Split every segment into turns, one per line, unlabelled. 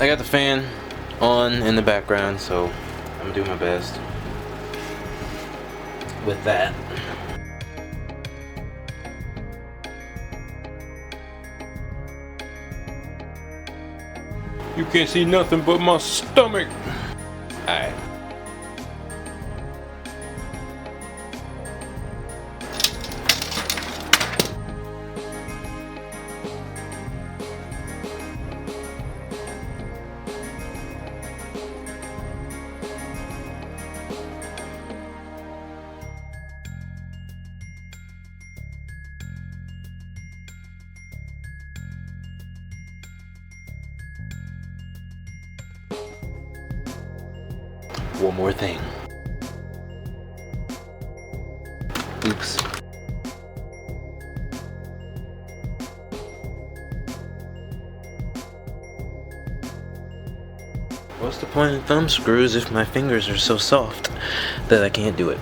I got the fan on in the background, so I'm gonna do my best with that. You can't see nothing but my stomach. Alright. One more thing. Oops. What's the point of thumb screws if my fingers are so soft that I can't do it?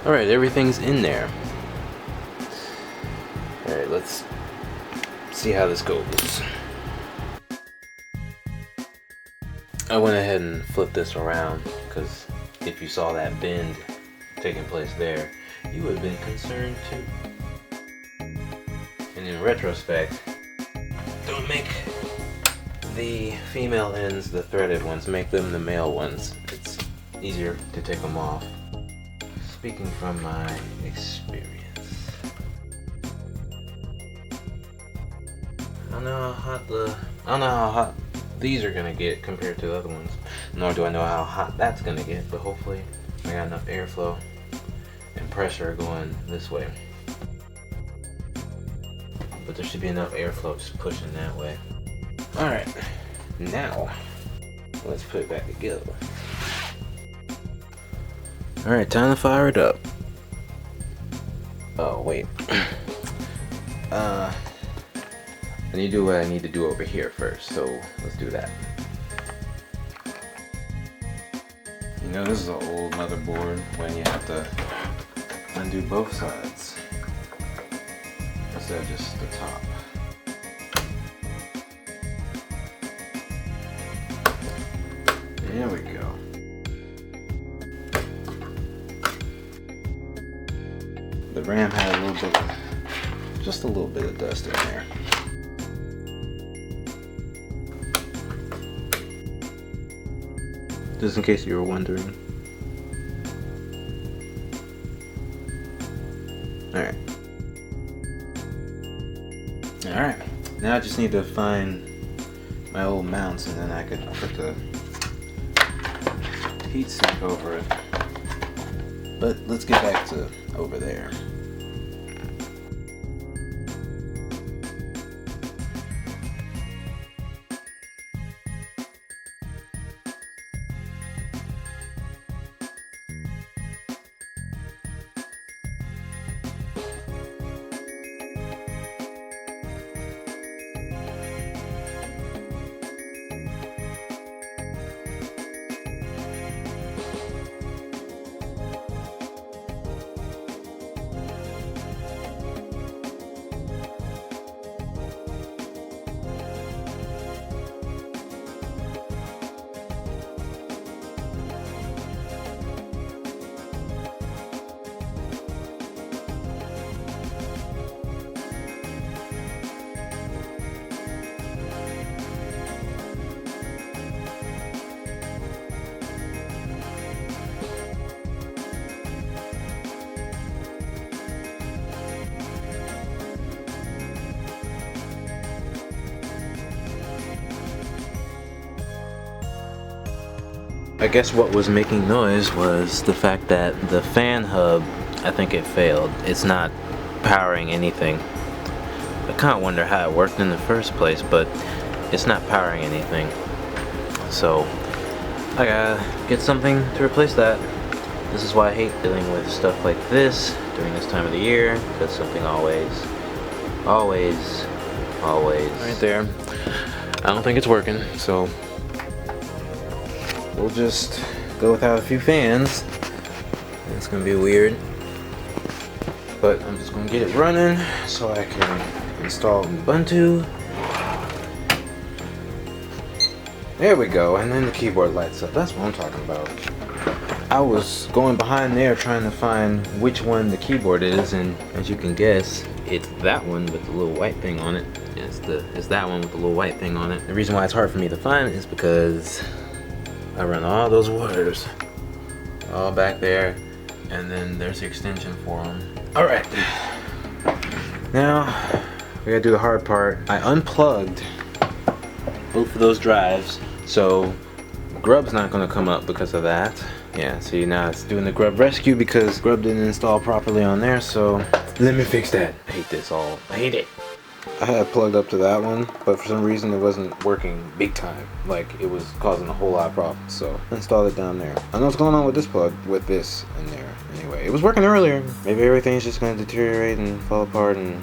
Alright, everything's in there. Alright, let's see how this goes. I went ahead and flipped this around because if you saw that bend taking place there, you would have been concerned too. And in retrospect, don't make the female ends the threaded ones, make them the male ones. It's easier to take them off. Speaking from my experience. I don't know how hot these are gonna get compared to the other ones. Nor do I know how hot that's gonna get, but hopefully I got enough airflow and pressure going this way. But there should be enough airflow just pushing that way. Alright, now let's put it back together. Alright, time to fire it up. Oh, wait. I need to do what I need to do over here first, so let's do that. You know, this is an old motherboard when you have to undo both sides instead of just the top. There we go. The RAM had a little bit, just a little bit of dust in there. Just in case you were wondering. Alright. Alright. Now I just need to find my old mounts and then I can put the heatsink over it. But let's get back to over there. I guess what was making noise was the fact that the fan hub, I think it failed. It's not powering anything. I kind of wonder how it worked in the first place, but it's not powering anything. So I gotta get something to replace that. This is why I hate dealing with stuff like this during this time of the year, because something always right there. I don't think it's working, so we'll just go without a few fans It's gonna be weird, but I'm just gonna get it running so I can install Ubuntu. There we go, and then the keyboard lights up. That's what I'm talking about. I was going behind there trying to find which one the keyboard is, and as you can guess, it's that one with the little white thing on it. It's that one with the little white thing on it. The reason why it's hard for me to find it is because I run all those wires all back there, and then there's the extension for them. All right, now we gotta do the hard part. I unplugged both of those drives, so Grub's not gonna come up because of that. Yeah, see, now it's doing the Grub rescue because Grub didn't install properly on there, so let me fix that. I hate this all. I hate it. I had plugged up to that one, but for some reason it wasn't working big time. Like, it was causing a whole lot of problems, so I installed it down there. I know what's going on with this plug, with this in there. Anyway, it was working earlier. Maybe everything's just gonna deteriorate and fall apart and...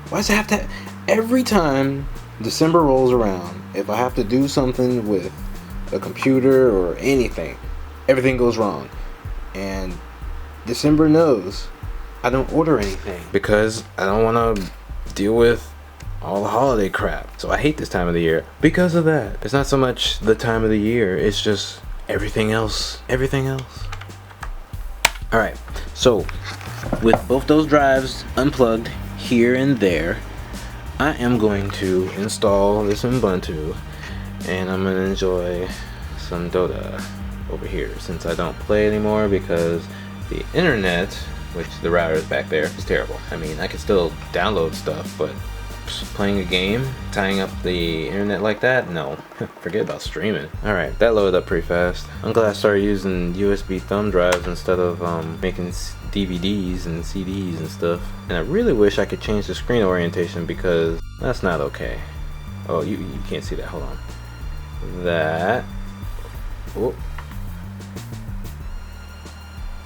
Why does it have to... Every time December rolls around, if I have to do something with a computer or anything, everything goes wrong. And December knows I don't order anything because I don't want to deal with all the holiday crap. So I hate this time of the year because of that. It's not so much the time of the year, it's just everything else. Alright, so with both those drives unplugged here and there, I am going to install this Ubuntu, and I'm going to enjoy some Dota over here since I don't play anymore because the internet, which the router is back there, is terrible. I mean, I can still download stuff, but playing a game, tying up the internet like that, no. Forget about streaming. Alright, that loaded up pretty fast. I'm glad I started using USB thumb drives instead of making DVDs and CDs and stuff. And I really wish I could change the screen orientation because that's not okay. Oh, you can't see that. Hold on. That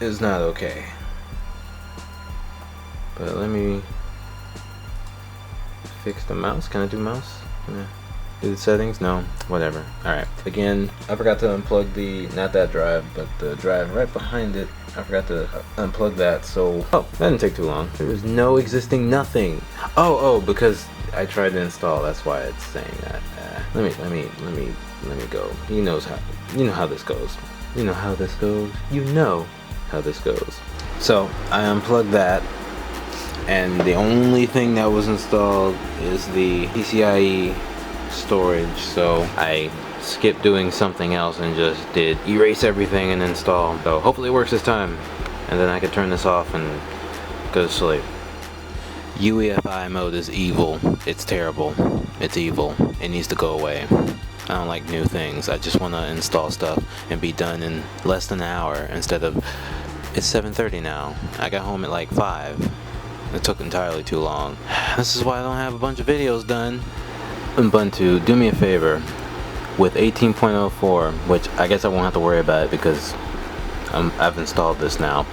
is not okay. But let me fix the mouse. Can I do mouse? Yeah. Do the settings? No. Whatever. Alright. Again, I forgot to unplug the, not that drive, but the drive right behind it. I forgot to unplug that, so... Oh, that didn't take too long. There was no existing nothing. Oh, because I tried to install. That's why it's saying that. Let me go. You know how this goes. You know how this goes. You know how this goes. So, I unplugged that. And the only thing that was installed is the PCIe storage, so I skipped doing something else and just did erase everything and install. So hopefully it works this time, and then I can turn this off and go to sleep. UEFI mode is evil. It's terrible. It's evil. It needs to go away. I don't like new things. I just want to install stuff and be done in less than an hour instead of... It's 7:30 now. I got home at like 5. It took entirely too long. This is why I don't have a bunch of videos done. Ubuntu, do me a favor. With 18.04, which I guess I won't have to worry about it because I've installed this now.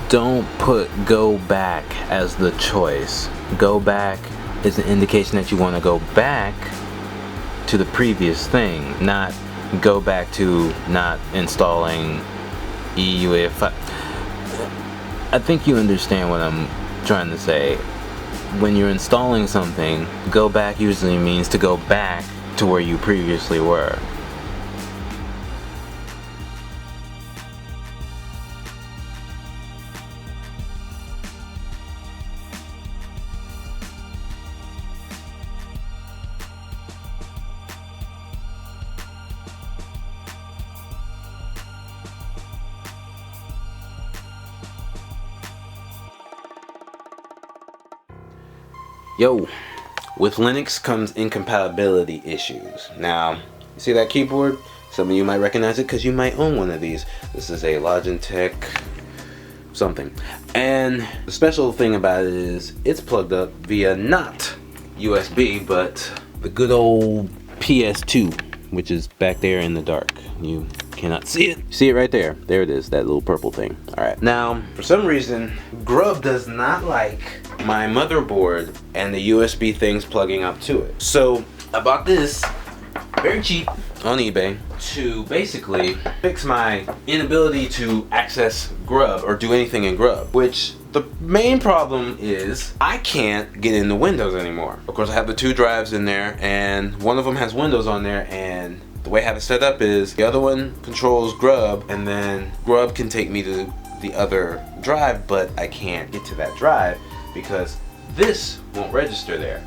Don't put go back as the choice. Go back is an indication that you want to go back to the previous thing, not go back to not installing EUEFI. I think you understand what I'm trying to say. When you're installing something, go back usually means to go back to where you previously were. Yo, with Linux comes incompatibility issues. Now, you see that keyboard? Some of you might recognize it because you might own one of these. This is a Logitech something. And the special thing about it is it's plugged up via not USB, but the good old PS2, which is back there in the dark. You cannot see it. See it right there. There it is, that little purple thing. Alright, now, for some reason, Grub does not like my motherboard and the USB things plugging up to it. So I bought this very cheap on eBay to basically fix my inability to access Grub or do anything in Grub, which the main problem is I can't get into Windows anymore. Of course, I have the 2 drives in there, and one of them has Windows on there, and the way I have it set up is the other one controls Grub, and then Grub can take me to the other drive, but I can't get to that drive because this won't register there.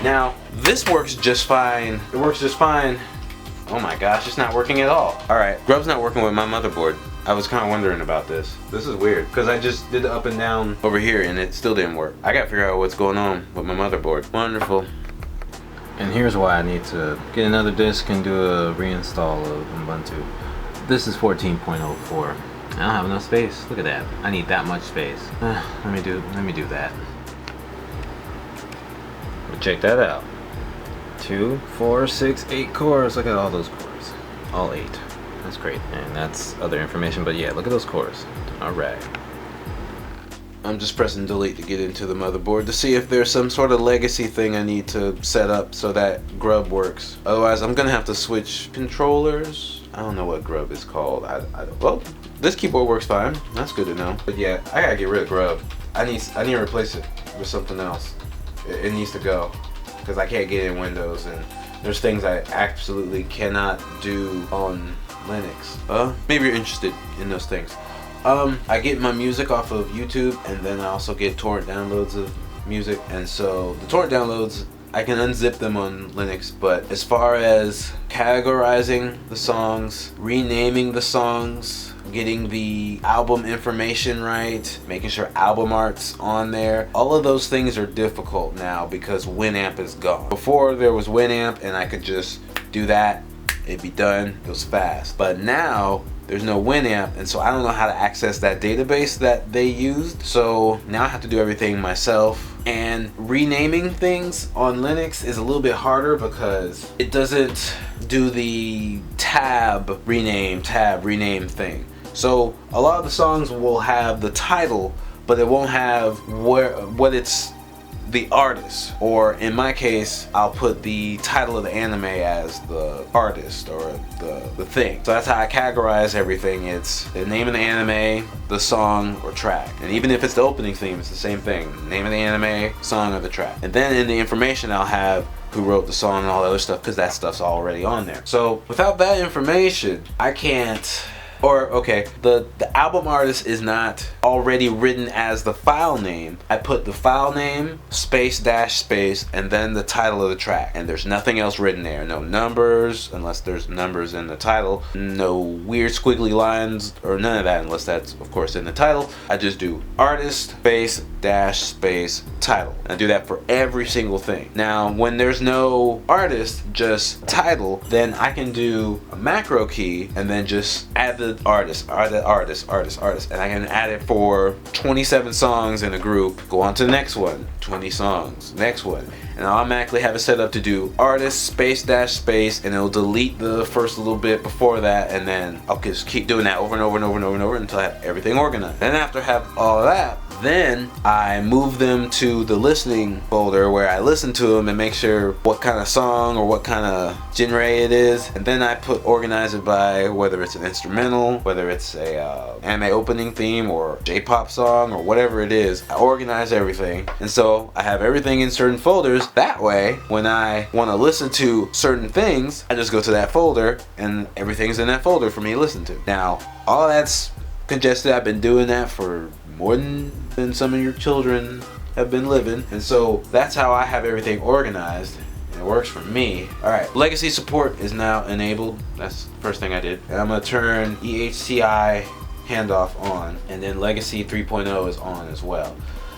Now, this works just fine. It works just fine. Oh my gosh, it's not working at all. Alright, Grub's not working with my motherboard. I was kind of wondering about this. This is weird, because I just did the up and down over here and it still didn't work. I gotta figure out what's going on with my motherboard. Wonderful. And here's why I need to get another disk and do a reinstall of Ubuntu. This is 14.04. I don't have enough space. Look at that. I need that much space. Let me do that. But check that out. 2, 4, 6, 8 cores. Look at all those cores. All 8. That's great. And that's other information, but yeah, look at those cores. Alright. I'm just pressing delete to get into the motherboard to see if there's some sort of legacy thing I need to set up so that Grub works. Otherwise, I'm gonna have to switch controllers. I don't know what Grub is called. Well, this keyboard works fine. That's good to know. But yeah, I gotta get rid of Grub. I need to replace it with something else. It needs to go because I can't get in Windows, and there's things I absolutely cannot do on Linux. Maybe you're interested in those things. I get my music off of YouTube, and then I also get torrent downloads of music, and so the torrent downloads, I can unzip them on Linux, but as far as categorizing the songs, renaming the songs, getting the album information right, making sure album art's on there, all of those things are difficult now because Winamp is gone. Before there was Winamp and I could just do that, it'd be done, it was fast. But now there's no Winamp, and so I don't know how to access that database that they used. So now I have to do everything myself. And renaming things on Linux is a little bit harder because it doesn't do the tab rename thing. So a lot of the songs will have the title, but it won't have what it's the artist, or in my case I'll put the title of the anime as the artist or the thing. So that's how I categorize everything. It's the name of the anime, the song or track, and even if it's the opening theme, it's the same thing, name of the anime, song or the track. And then in the information I'll have who wrote the song and all the other stuff, because that stuff's already on there. So without that information I can't, or okay, the album artist is not already written as the file name. I put the file name, space dash space, and then the title of the track. And there's nothing else written there. No numbers, unless there's numbers in the title. No weird squiggly lines, or none of that, unless that's, of course, in the title. I just do artist, space, dash, space, title. And I do that for every single thing. Now, when there's no artist, just title, then I can do a macro key and then just add the artist, and I can add it for 27 songs in a group. Go on to the next one, 20 songs, next one, and I automatically have it set up to do artist space dash space, and it'll delete the first little bit before that, and then I'll just keep doing that over and over and over and over and over until I have everything organized. And after I have all of that, then I move them to the listening folder where I listen to them and make sure what kind of song or what kind of genre it is, and then I organize it by whether it's an instrumental, whether it's a anime opening theme or J-pop song or whatever it is. I organize everything, and so I have everything in certain folders. That way, when I want to listen to certain things, I just go to that folder and everything's in that folder for me to listen to. Now, all that's congested. I've been doing that for more than some of your children have been living, and so that's how I have everything organized, and it works for me. Alright, legacy support is now enabled. That's the first thing I did, and I'm going to turn EHCI handoff on, and then legacy 3.0 is on as well.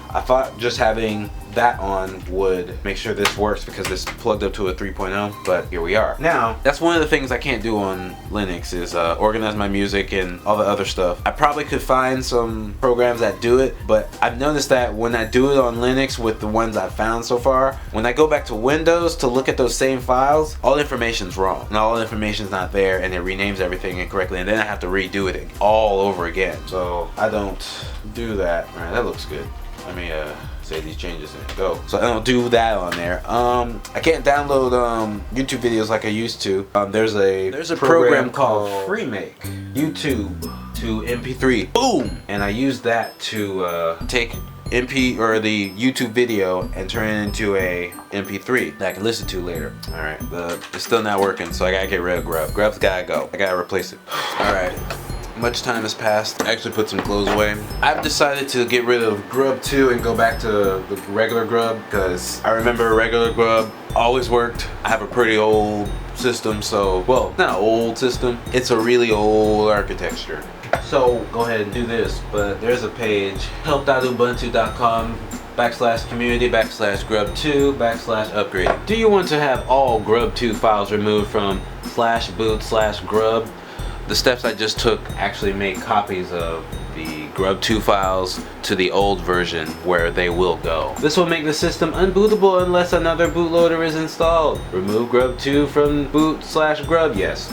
I thought just having that on would make sure this works because it's plugged up to a 3.0, but here we are. Now, that's one of the things I can't do on Linux is organize my music and all the other stuff. I probably could find some programs that do it, but I've noticed that when I do it on Linux with the ones I've found so far, when I go back to Windows to look at those same files, all the information's wrong. And all the information's not there, and it renames everything incorrectly, and then I have to redo it all over again. So I don't do that. All right, that looks good. Let me
save these changes and go. So I don't do that on there. I can't download YouTube videos like I used to. There's a program called Freemake YouTube to MP3. Boom! And I use that to take the YouTube video and turn it into a MP3 that I can listen to later. All right, it's still not working, so I gotta get rid of Grub. Grub's gotta go. I gotta replace it. All right. Much time has passed. I actually put some clothes away. I've decided to get rid of Grub 2 and go back to the regular Grub because I remember regular Grub always worked. I have a pretty old system, so, well, not an old system. It's a really old architecture. So go ahead and do this, but there's a page, help.ubuntu.com/community/grub2/upgrade. Do you want to have all Grub 2 files removed from /boot/grub? The steps I just took actually make copies of the Grub 2 files to the old version where they will go. This will make the system unbootable unless another bootloader is installed. Remove Grub 2 from boot/grub, yes.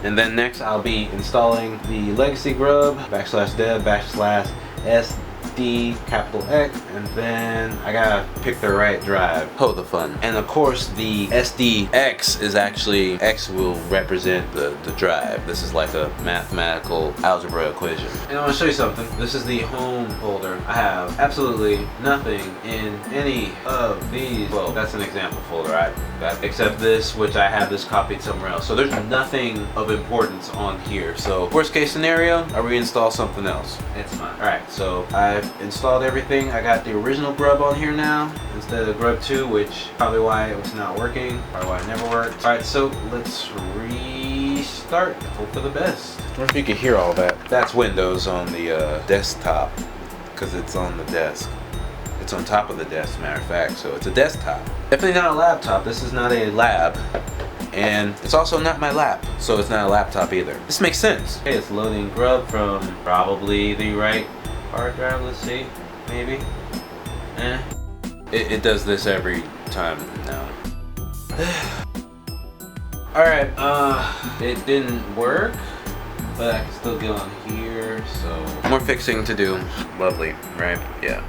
And then next I'll be installing the legacy Grub /dev/SD X, and then I gotta pick the right drive. Oh, the fun. And of course the SDX is actually, X will represent the drive. This is like a mathematical algebra equation. And I want to show you something. This is the home folder. I have absolutely nothing in any of these. Well, that's an example folder I got, except this, which I have this copied somewhere else. So there's nothing of importance on here. So worst case scenario, I reinstall something else. It's fine. Alright, so I've installed everything. I got the original Grub on here now instead of Grub 2, which probably why it was not working, or why it never worked. Alright, so let's restart. Hope for the best. I wonder if you can hear all that. That's Windows on the desktop, because it's on the desk. It's on top of the desk, as a matter of fact, so it's a desktop. Definitely not a laptop. This is not a lab. And it's also not my lap, so it's not a laptop either. This makes sense. Okay, it's loading Grub from probably the right hard drive. Let's see, maybe. It does this every time now. Alright, it didn't work, but I can still get on here, so more fixing to do. Lovely, right? Yeah.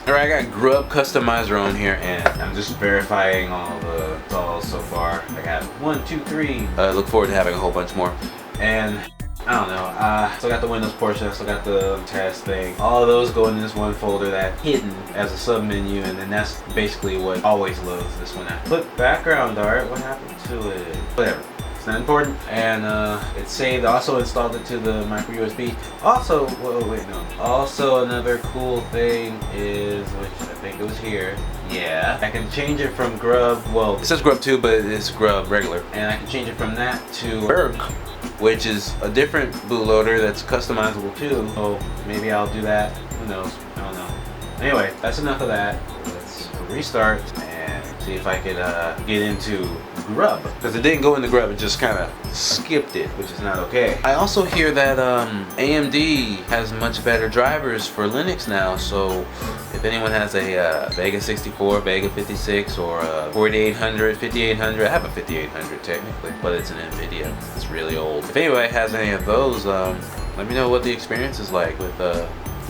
Alright, I got Grub Customizer on here, and I'm just verifying all the installs so far. I got 1, 2, 3. Look forward to having a whole bunch more. And I don't know, still got the Windows portion, I still got the test thing. All of those go in this one folder that's hidden as a sub menu, and then that's basically what always loads this one out. Put background art, what happened to it? Whatever. It's not important. And it's saved. I also installed it to the micro USB. Also, whoa, wait, no. Also, another cool thing is, which I think it was here. Yeah, I can change it from Grub. Well, it says Grub 2, but it's Grub regular. And I can change it from that to Berg, which is a different bootloader that's customizable too. So maybe I'll do that. Who knows? I don't know. Anyway, that's enough of that. Let's restart and see if I could get into Grub, because it didn't go into Grub, it just kind of skipped it, which is not okay. I also hear that AMD has much better drivers for Linux now, so if anyone has a Vega 64, Vega 56, or a 4800, 5800, I have a 5800 technically, but it's an NVIDIA. It's really old. If anybody has any of those, let me know what the experience is like with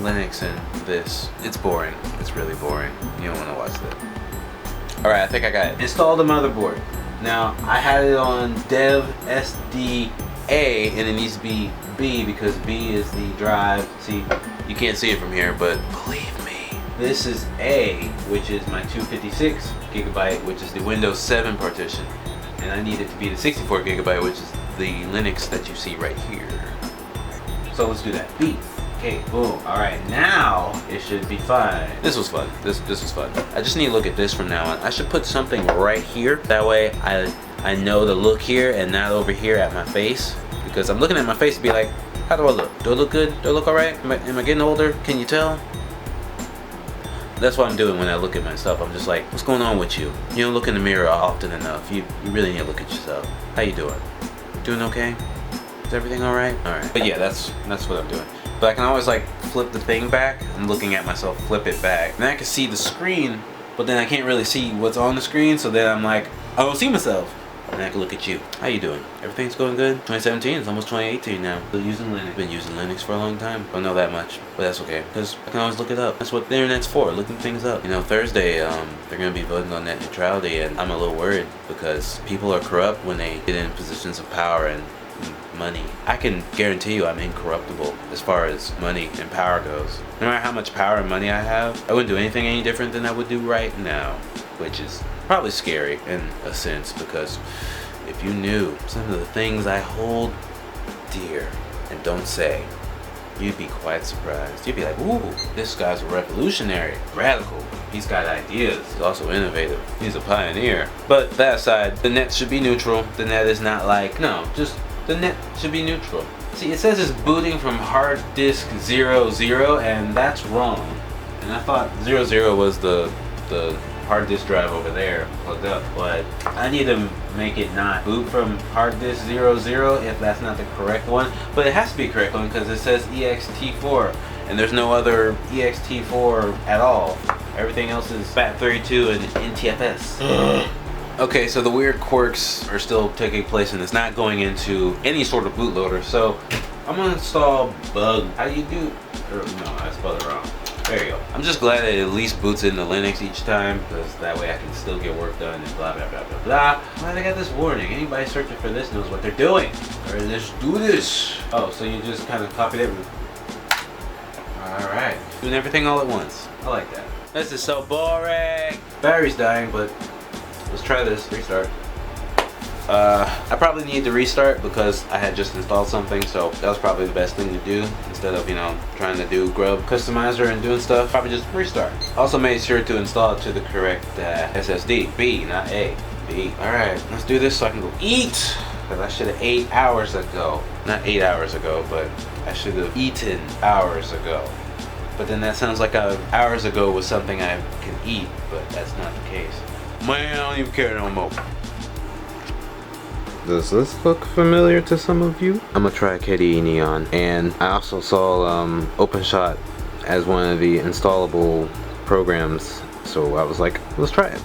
Linux and this. It's boring. It's really boring. You don't want to watch that. Alright, I think I got it. Install the motherboard. Now, I had it on dev SDA, and it needs to be B because B is the drive. See, you can't see it from here, but believe me, this is A, which is my 256 gigabyte, which is the Windows 7 partition, and I need it to be the 64 gigabyte, which is the Linux that you see right here. So let's do that. B. Okay, boom. Alright, now it should be fine. This was fun. This was fun. I just need to look at this from now on. I should put something right here. That way I know to look here and not over here at my face. Because I'm looking at my face to be like, how do I look? Do I look good? Do I look alright? Am I getting older? Can you tell? That's what I'm doing when I look at myself. I'm just like, what's going on with you? You don't look in the mirror often enough. You really need to look at yourself. How you doing? Doing okay? Is everything alright? Alright. But yeah, that's what I'm doing. But I can always like flip the thing back. I'm looking at myself, flip it back. And I can see the screen, but then I can't really see what's on the screen. So then I'm like, I don't see myself. And I can look at you. How you doing? Everything's going good? 2017, it's almost 2018 now. Still using Linux. Been using Linux for a long time. Don't know that much, but that's okay. Because I can always look it up. That's what the internet's for, looking things up. You know, Thursday, they're going to be voting on net neutrality, and I'm a little worried because people are corrupt when they get in positions of power and money. I can guarantee you I'm incorruptible as far as money and power goes. No matter how much power and money I have, I wouldn't do anything any different than I would do right now, which is probably scary in a sense, because if you knew some of the things I hold dear and don't say, you'd be quite surprised. You'd be like, ooh, this guy's a revolutionary, radical. He's got ideas. He's also innovative. He's a pioneer. But that aside, the net should be neutral. The net is not like, no, just the net should be neutral. See, it says it's booting from hard disk 00, and that's wrong. And I thought 00 was the hard disk drive over there plugged up, but I need to make it not boot from hard disk 00 if that's not the correct one. But it has to be the correct one because it says ext4, and there's no other ext4 at all. Everything else is FAT32 and NTFS. Okay, so the weird quirks are still taking place, and it's not going into any sort of bootloader. So I'm gonna install bug. How do you do? Or, no, I spelled it wrong. There you go. I'm just glad that it at least boots into Linux each time, because that way I can still get work done and blah blah blah blah blah. Glad I got this warning. Anybody searching for this knows what they're doing. Alright, let's do this. Oh, so you just kind of copied it. Alright. Doing everything all at once. I like that. This is so boring. Battery's dying, but let's try this. Restart. I probably need to restart because I had just installed something, so that was probably the best thing to do instead of, you know, trying to do Grub customizer and doing stuff. Probably just restart. Also made sure to install it to the correct SSD. B, not A. B. Alright, let's do this so I can go eat. Because I should have ate hours ago. Not 8 hours ago, but I should have eaten hours ago. But then that sounds like hours ago was something I can eat, but that's not the case. Man, I don't even care no more. Does this look familiar to some of you? I'm gonna try KDE Neon, and I also saw OpenShot as one of the installable programs, so I was like, let's try it.